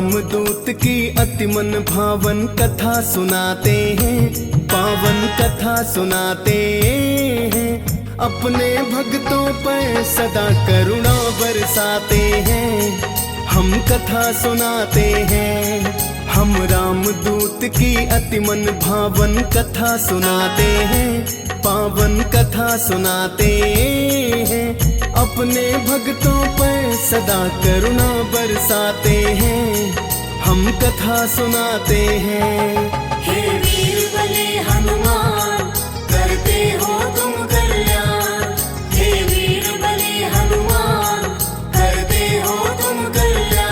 रामदूत की अति मन भावन कथा सुनाते हैं, पावन कथा सुनाते हैं। अपने भक्तों पर सदा करुणा बरसाते हैं, हम कथा सुनाते हैं। हम रामदूत की अति मन भावन कथा सुनाते हैं, पावन कथा सुनाते हैं। अपने भक्तों पर सदा करुणा बरसाते हैं, हम कथा सुनाते हैं। हे वीर बले हनुमान, करते हो तुम कल्याण। हे वीर बले हनुमान, करते हो तुम कल्याण।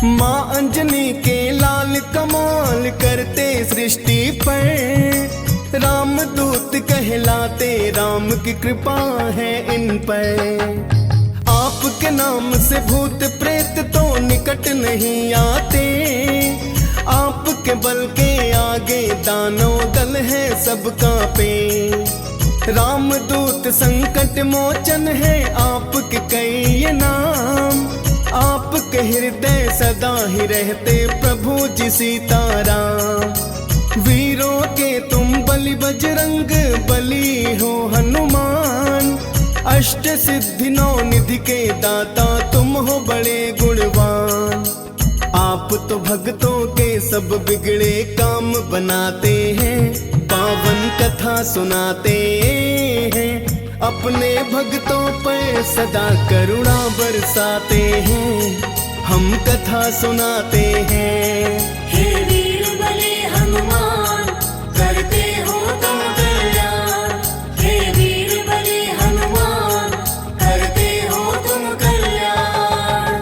माँ अंजनी के लाल कमाल करते सृष्टि पर, रामदूत कहलाते राम की कृपा है इन पर। आपके नाम से भूत प्रेत तो निकट नहीं आते, आपके बल के आगे दानव दल है सब कांपे। रामदूत संकट मोचन है आपके कई नाम, आपके हृदय सदा ही रहते प्रभु जी सीताराम। वीरों के तुम बलि बजरंग बली हो हनुमान, अष्ट सिद्धि नौ निधि के दाता तुम हो बड़े गुणवान। आप तो भक्तों के सब बिगड़े काम बनाते हैं, पावन कथा सुनाते हैं। अपने भक्तों पर सदा करुणा बरसाते हैं, हम कथा सुनाते हैं। हे वीर बले हनुमान, करते हो तुम कल्याण। हे वीर बले हनुमान, करते हो तुम कल्याण।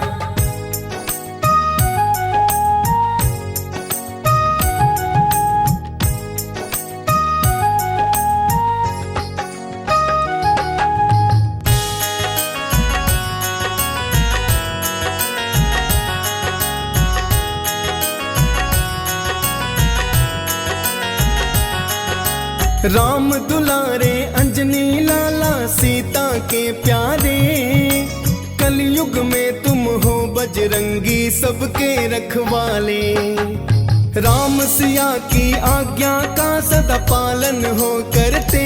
राम दुलारे अंजनी लाला सीता के प्यारे, कलयुग में तुम हो बजरंगी सबके रखवाले। राम सिया की आज्ञा का सदा पालन हो करते,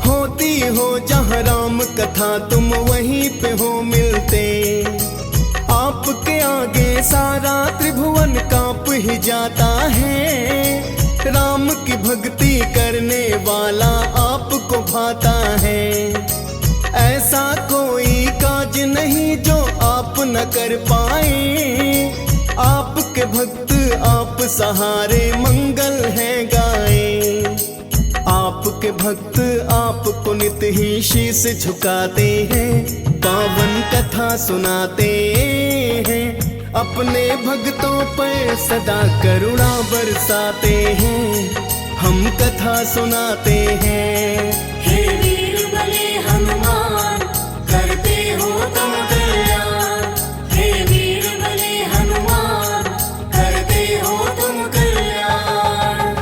होती हो जहाँ राम कथा तुम वहीं पे हो मिलते। आपके आगे सारा त्रिभुवन कांप ही जाता है, राम की भक्ति करने वाला आपको भाता है। ऐसा कोई काज नहीं जो आप न कर पाए, आपके भक्त आप सहारे मंगल है गाए। आपके भक्त आपको नित ही शीस झुकाते हैं, पावन कथा सुनाते हैं। अपने भक्तों पर सदा करुणा बरसाते हैं, हम कथा सुनाते हैं। हे वीर बले हनुमान, करते हो तुम कल्याण। हे वीर बले हनुमान, करते हो तुम कल्याण।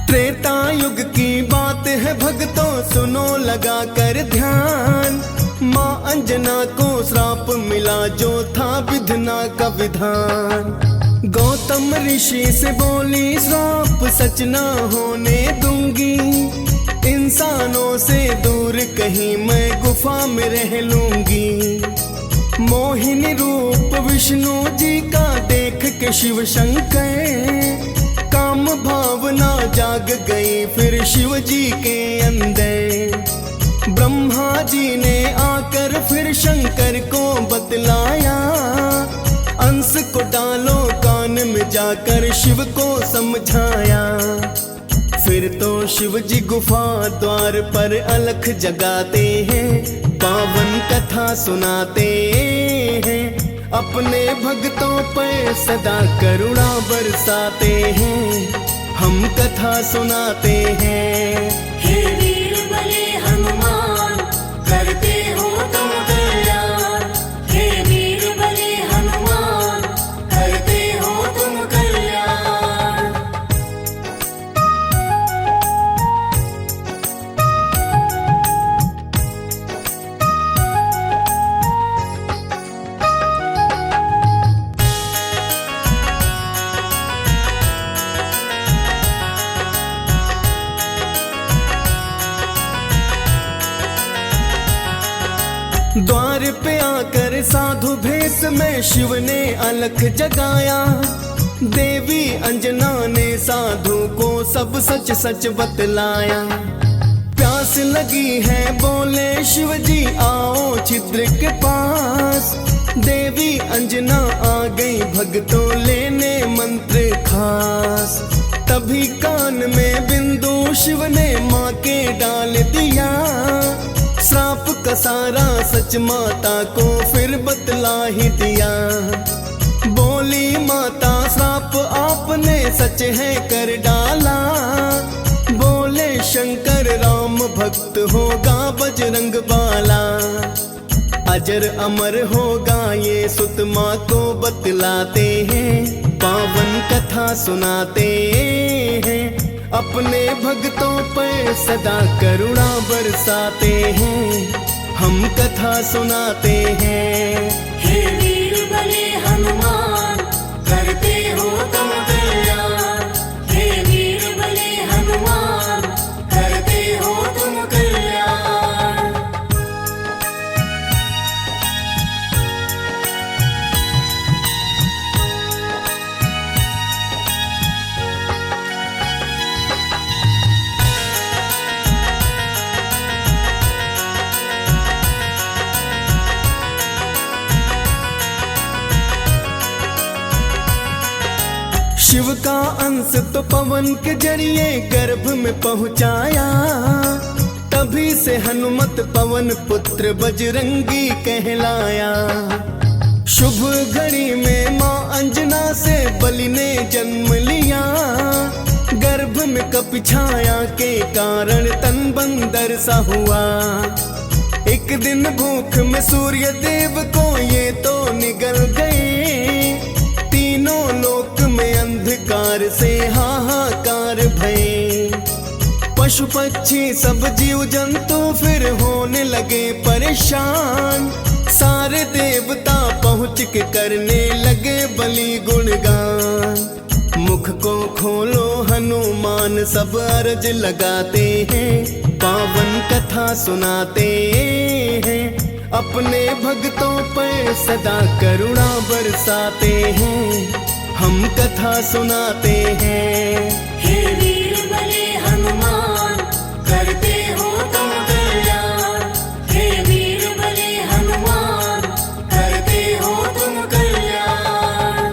त्रेता युग की बात है भक्तों सुनो लगा कर ध्यान। माँ अंजना को श्राप मिला जो था विधना का विधान। गौतम ऋषि से बोली श्राप सच न होने दूंगी, इंसानों से दूर कहीं मैं गुफा में रह लूंगी। मोहिनी रूप विष्णु जी का देख के शिव शंकर, काम भावना जाग गई फिर शिव जी के अंदर। ब्रह्मा जी ने आकर फिर शंकर को बतलाया, हंस को डालो कान में जाकर शिव को समझाया। फिर तो शिव जी गुफा द्वार पर अलख जगाते हैं, पावन कथा सुनाते हैं, अपने भक्तों पर सदा करुणा बरसाते हैं, हम कथा सुनाते हैं। हे वीर बले हनुमान, करते हो तुम कल्याण। हे वीर बले हनुमान, करते हो तुम कल्याण। द्वार पे आकर साधु भेष में शिव ने अलख जगाया। देवी अंजना ने साधु को सब सच सच बतलाया। प्यास लगी है बोले शिव जी आओ छिद्र के पास। देवी अंजना आ गई भक्तों लेने मंत्र खास। तभी कान में बिंदु शिव ने माँ के डाल दिया। श्राप का सारा सच माता को फिर बतला ही दिया। बोली माता श्राप आपने सच है कर डाला। बोले शंकर राम भक्त होगा बजरंग बाला। अजर अमर होगा ये सुत माँ को बतलाते हैं, पावन कथा सुनाते हैं, अपने भक्तों पर सदा करुणा बरसाते हैं, हम कथा सुनाते हैं। हे वीर बले हनुमान, करते हो तुम कल्याण। हे वीर बले हनुमान, करते हो तुम कल्याण। शिव का अंश तो पवन के जरिए गर्भ में पहुंचाया। तभी से हनुमत पवन पुत्र बजरंगी कहलाया। शुभ घड़ी में माँ अंजना से बलि ने जन्म लिया। गर्भ में कपि छाया के कारण तन बंदर सा हुआ। एक दिन भूख में सूर्य देव को ये तो निगल गए। तीनों लोक में अंधकार से हाहाकार भये। पशु पक्षी सब जीव जंतु फिर होने लगे परेशान। सारे देवता पहुँच के करने लगे बलि गुणगान। मुख को खोलो हनुमान सब अर्ज लगाते हैं, पावन कथा सुनाते हैं, अपने भक्तों पर सदा करुणा बरसाते हैं, हम कथा सुनाते हैं। हे वीर बले हनुमान, करते हो तुम कल्याण। हे वीर बले हनुमान, करते हो तुम कल्याण।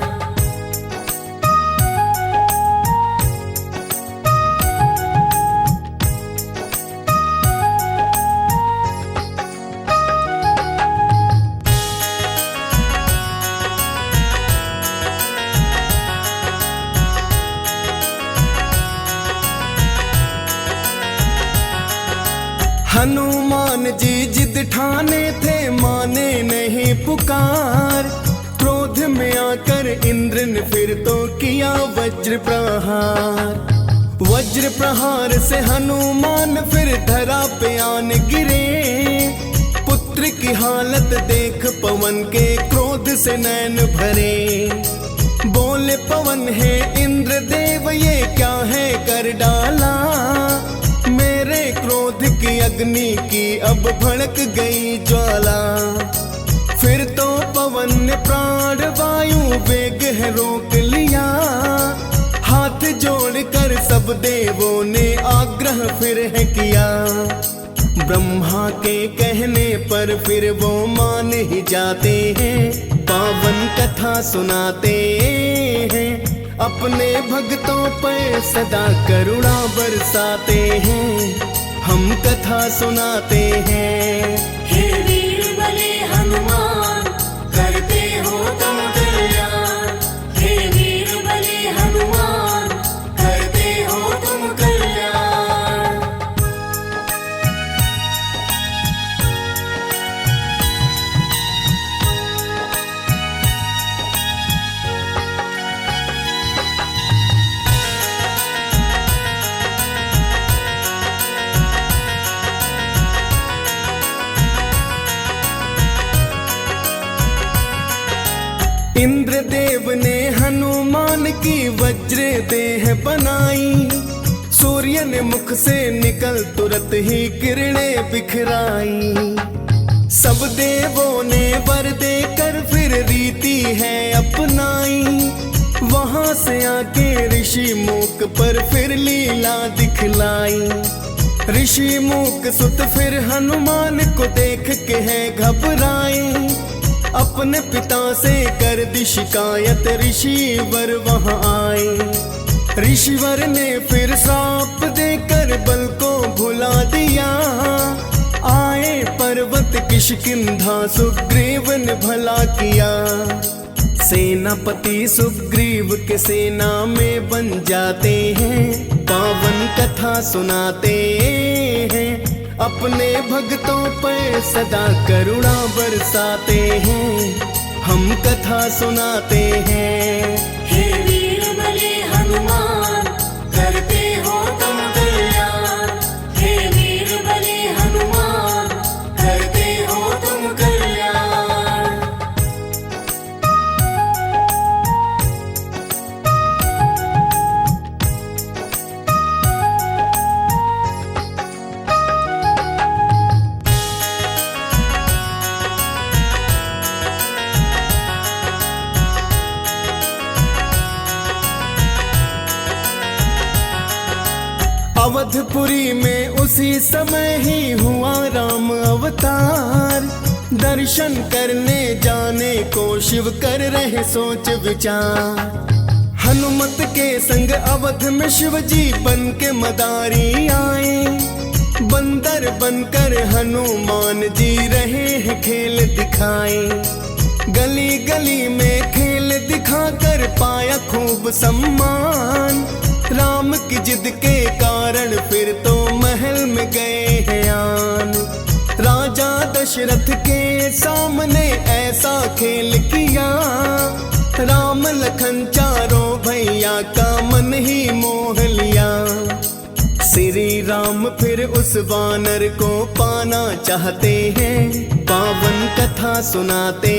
हनुमान जी जिद ठाने थे माने नहीं पुकार। क्रोध में आकर इंद्र ने फिर तो किया वज्र प्रहार। वज्र प्रहार से हनुमान फिर धरा पे आन गिरे। पुत्र की हालत देख पवन के क्रोध से नैन भरे। बोले पवन है इंद्र देव ये क्या है कर डाला। मेरे क्रोध की अग्नि की अब भड़क गई ज्वाला। फिर तो पवन ने प्राण वायु वेग है रोक लिया। हाथ जोड़कर सब देवों ने आग्रह फिर है किया। ब्रह्मा के कहने पर फिर वो मान ही जाते हैं। पावन कथा सुनाते हैं, अपने भक्तों पर सदा करुणा बरसाते हैं, हम कथा सुनाते हैं। हे वीर बले हनुमान, करते हो तुम कल्याण। हे वीर बले हनुमान, करते हो तुम कल्याण। इंद्रदेव ने हनुमान की वज्र देह बनाई, सूर्य ने मुख से निकल तुरंत ही किरणें बिखराई। सब देवों ने वर देकर फिर रीति है अपनाई, वहां से आके ऋषि मूक पर फिर लीला दिखलाई। ऋषि मूक सुत फिर हनुमान को देख के है घबराए, अपने पिता से कर दी शिकायत, ऋषिवर वहां आए। ऋषिवर ने फिर श्राप देकर बल को भुला दिया, आए पर्वत किष्किंधा सुग्रीव ने भला किया। सेनापति सुग्रीव के सेना में बन जाते हैं, पावन कथा सुनाते हैं, अपने भक्तों पर सदा करुणा बरसाते हैं, हम कथा सुनाते हैं। हे वीर बले हनुमान, करते हो तुम कल्याण। हे वीर बले हनुमान, करते हो तुम कल्याण। अवधपुरी में उसी समय ही हुआ राम अवतार, दर्शन करने जाने को शिव कर रहे सोच विचार। हनुमत के संग अवध में शिव जी बन के मदारी आए, बंदर बनकर हनुमान जी रहे हैं खेल दिखाए। गली गली में खेल दिखाकर पाया खूब सम्मान, राम की जिद के कारण फिर तो महल में गए हैं आन। राजा दशरथ के सामने ऐसा खेल किया, राम लखन चारों भैया का मन ही मोह लिया। श्री राम फिर उस वानर को पाना चाहते हैं, पावन कथा सुनाते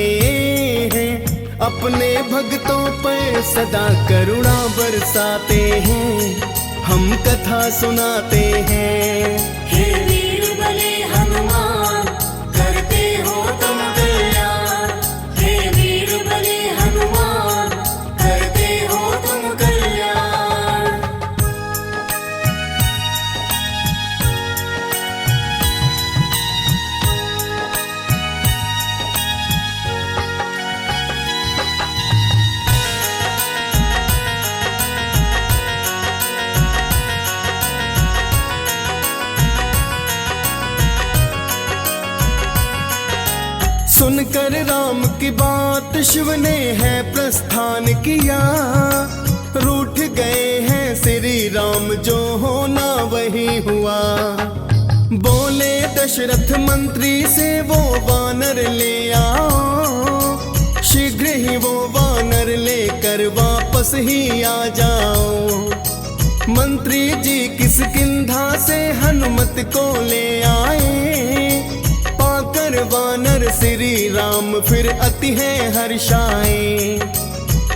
हैं, अपने भक्तों पर सदा करुणा बरसाते हैं, हम कथा सुनाते हैं। हे वीर बले हनुमान, करते हो तुम कल्याण। हे वीर बले हनुमान, करते हो तुम कल्याण। सुनकर राम की बात शिव ने है प्रस्थान किया, रूठ गए हैं श्री राम जो होना वही हुआ। बोले दशरथ मंत्री से वो वानर ले आओ, शीघ्र ही वो वानर लेकर वापस ही आ जाओ। मंत्री जी किष्किंधा से हनुमत को ले आए, पाकर वानर श्री राम फिर अति है हर्षाए।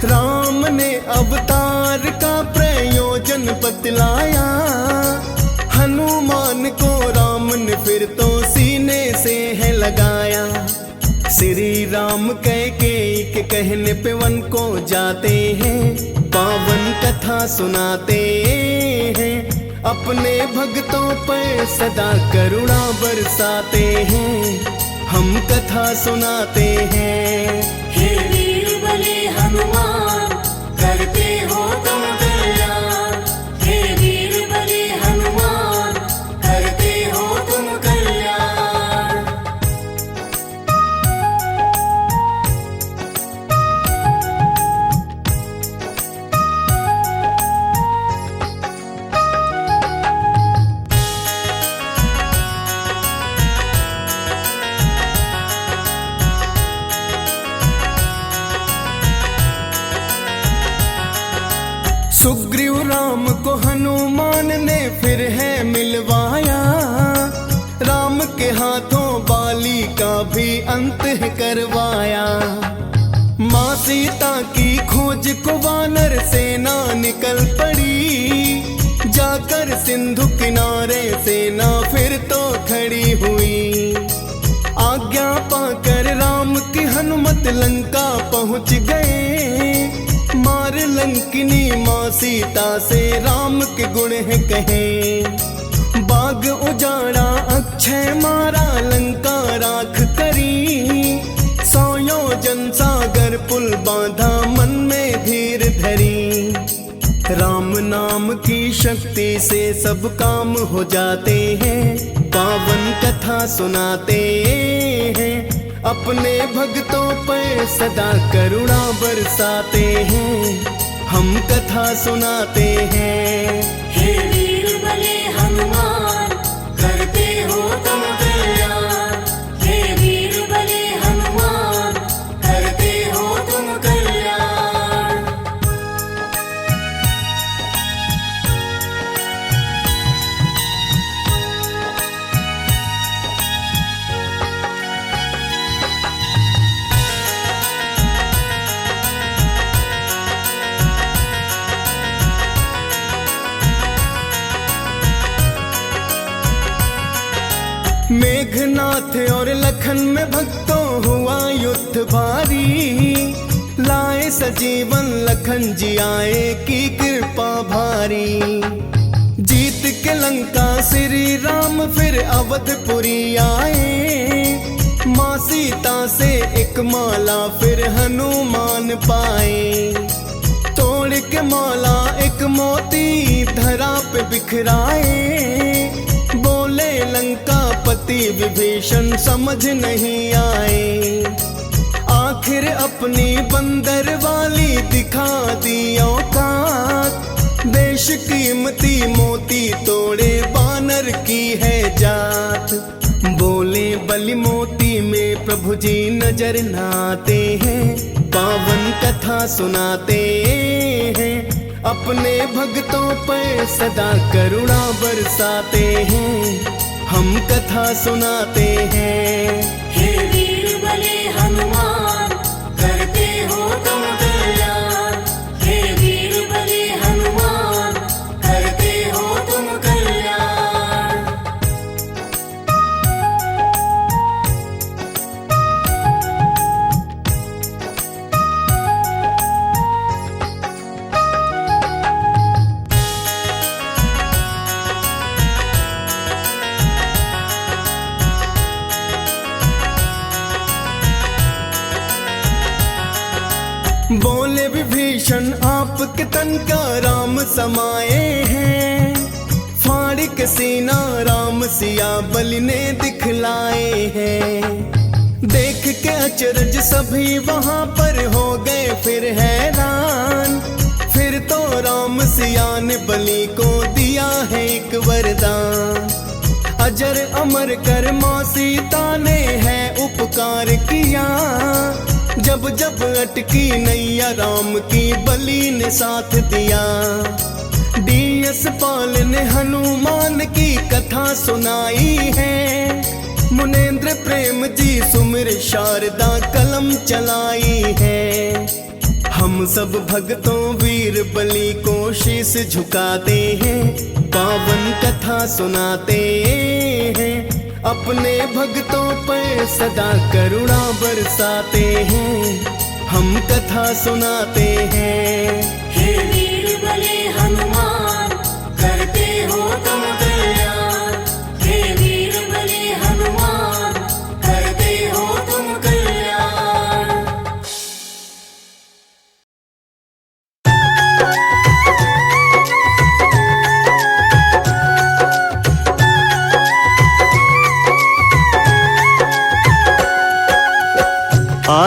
राम ने अवतार का प्रयोजन बतलाया, हनुमान को राम ने फिर तो सीने से है लगाया। श्री राम कैकेयी के कहने पे वन को जाते हैं, पावन कथा सुनाते हैं, अपने भक्तों पर सदा करुणा बरसाते हैं, हम कथा सुनाते हैं। हे वीर बले हनुमान करते हो तुम कल्याण। हे वीर बले हनुमान करते हो तुम कल्याण। सुग्रीव राम को हनुमान ने फिर है मिलवाया, राम के हाथों बाली का भी अंत है करवाया। माँ सीता की खोज को वानर सेना निकल पड़ी, जाकर सिंधु किनारे सेना फिर तो खड़ी हुई। आज्ञा पाकर राम की हनुमत लंका पहुँच गए, मार लंकिनी माँ सीता से राम के गुण है कहे। बाग उजाड़ा अक्षय मारा लंका राख करी, सोयोजन सागर पुल बांधा मन में धीर धरी। राम नाम की शक्ति से सब काम हो जाते हैं, पावन कथा सुनाते हैं, अपने भक्तों पर सदा करुणा बरसाते हैं, हम कथा सुनाते हैं। हे वीर बले हनुमान करते हो तुम कल्याण। हे वीर बले हनुमान करते हो तुम कल्याण। मेघनाथ और लखन में भक्तों हुआ युद्ध भारी, लाए सजीवन लखन जी आए की कृपा भारी। जीत के लंका श्री राम फिर अवधपुरी आए, माँ सीता से एक माला फिर हनुमान पाए। तोड़ के माला एक मोती धरा पे बिखराए, बोले लंका पति विभीषण समझ नहीं आए। आखिर अपनी बंदर वाली दिखा दी औकात, देश कीमती मोती तोड़े बानर की है जात। बोले बलि मोती में प्रभु जी नजर नाते हैं, पावन कथा सुनाते हैं, अपने भक्तों पर सदा करुणा बरसाते हैं, हम कथा सुनाते हैं। हे वीर बले हनुमान करते हो तुम कल्याण। हे वीर बले हनुमान करते हो तुम कल्याण। बोले विभीषण आपके तन का राम समाए हैं, फाड़ के सीना राम सिया बलि ने दिखलाए हैं। देख के अचरज सभी वहां पर हो गए फिर हैरान, फिर तो राम सिया ने बलि को दिया है एक वरदान। अजर अमर कर माँ सीता ने है उपकार किया, जब जब अटकी नैया राम की बलि ने साथ दिया। डीएस पाल ने हनुमान की कथा सुनाई है, मुनेंद्र प्रेम जी सुमिर शारदा कलम चलाई है। हम सब भक्तों वीर बलि को शीश झुकाते हैं, पावन कथा सुनाते हैं, अपने भक्तों पर सदा करुणा बरसाते हैं, हम कथा सुनाते हैं। हे वीर बले हनुमान करते हो तुम कल्याण। हे वीर बले हनुमान करते हो तुम कल्याण।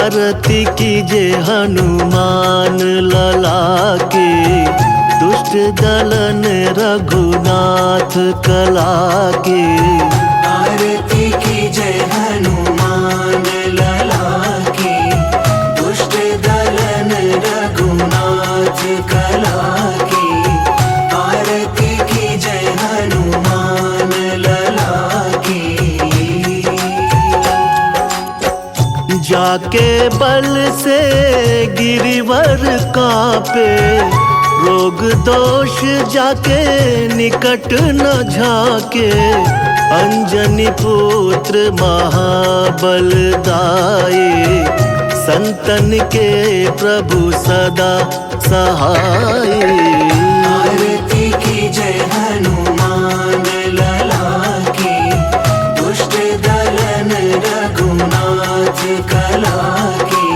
आरती कीजे हनुमान लला के, दुष्ट दलन रघुनाथ कला के। आरती की जय हनुमान लला की, दुष्ट दलन रघुनाथ कला की। आरती की जय हनुमान लला की। जाके बल से गिरिवर कांपे, रोग दोष जाके निकट न झाके। अंजनी पुत्र महाबल दाये, संतन के प्रभु सदा सहाय। आरती की जय हनुमान लला की, दुष्ट दलन रघुनाथ कला की।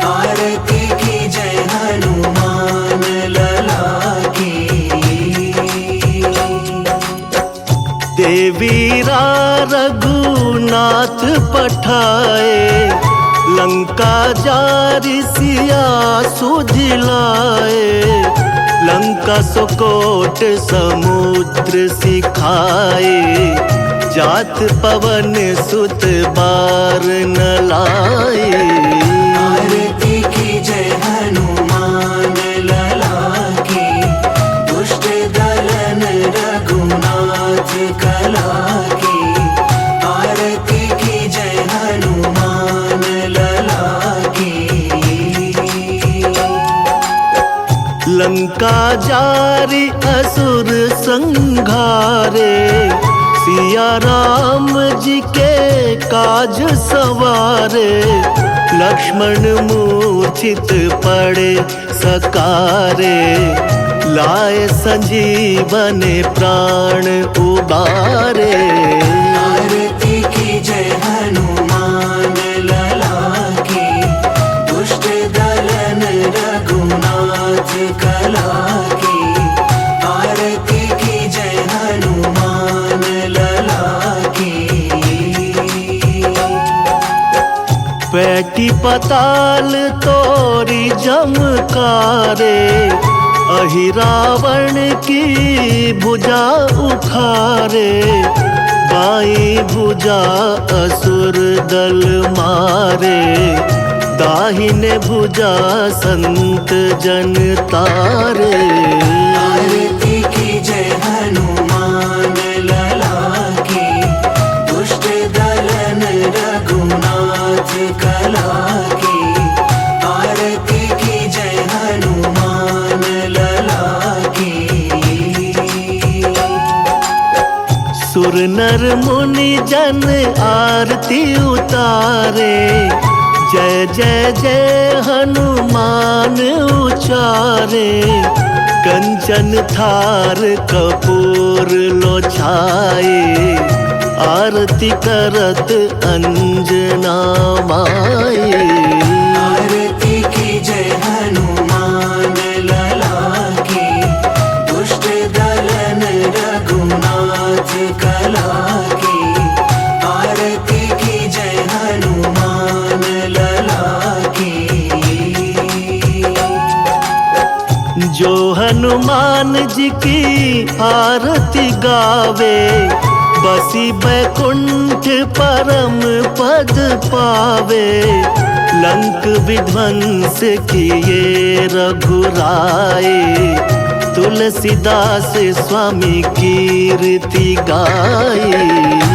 आरती की जय हनुमान लला की। देवीरा रघुनाथ पठाए, लंका जारी सिया सुझलाए। लंका सुकोट समुद्र सिखाए, जात पवन सुत बार न लाए। आरती की जय हनुमान लला की, दुष्ट दलन रघुनाथ कला की। आरती की जय हनुमान लला की। लंका जारी असुर संघारे, सिया राम जी के काज सवारे। लक्ष्मण मूर्छित पड़े सकारे, लाए संजीवन प्राण उबारे। आरती की जय हनुमान लला की, दुष्ट दलन रघुनाथ कला की। आरती की जय हनुमान लला की। पैटी पताल तोरी जमकारे, अहिरावण की भुजा उखारे। बाई भुजा असुर दल मारे, दाहिने भुजा संत जन तारे। आरती की जय हनुमान लला की, दुष्ट दलन रघुनाथ कला की। आरती की जय हनुमान लला की। सुर नर मुनि जन आरती उतारे, जय जय जय हनुमान उचारे। कंचन थार कपूर लो छाए, आरती करत अंजना माए। आरती की जय हनुमान लला की, दुष्ट दलन रघुनाथ कला की। आरती की जय हनुमान लला की। जो हनुमान जी की आरती गावे, बसी बैकुंठ परम पद पावे। लंक विध्वंस किए रघुराए, तुलसीदास स्वामी कीर्ति गाए।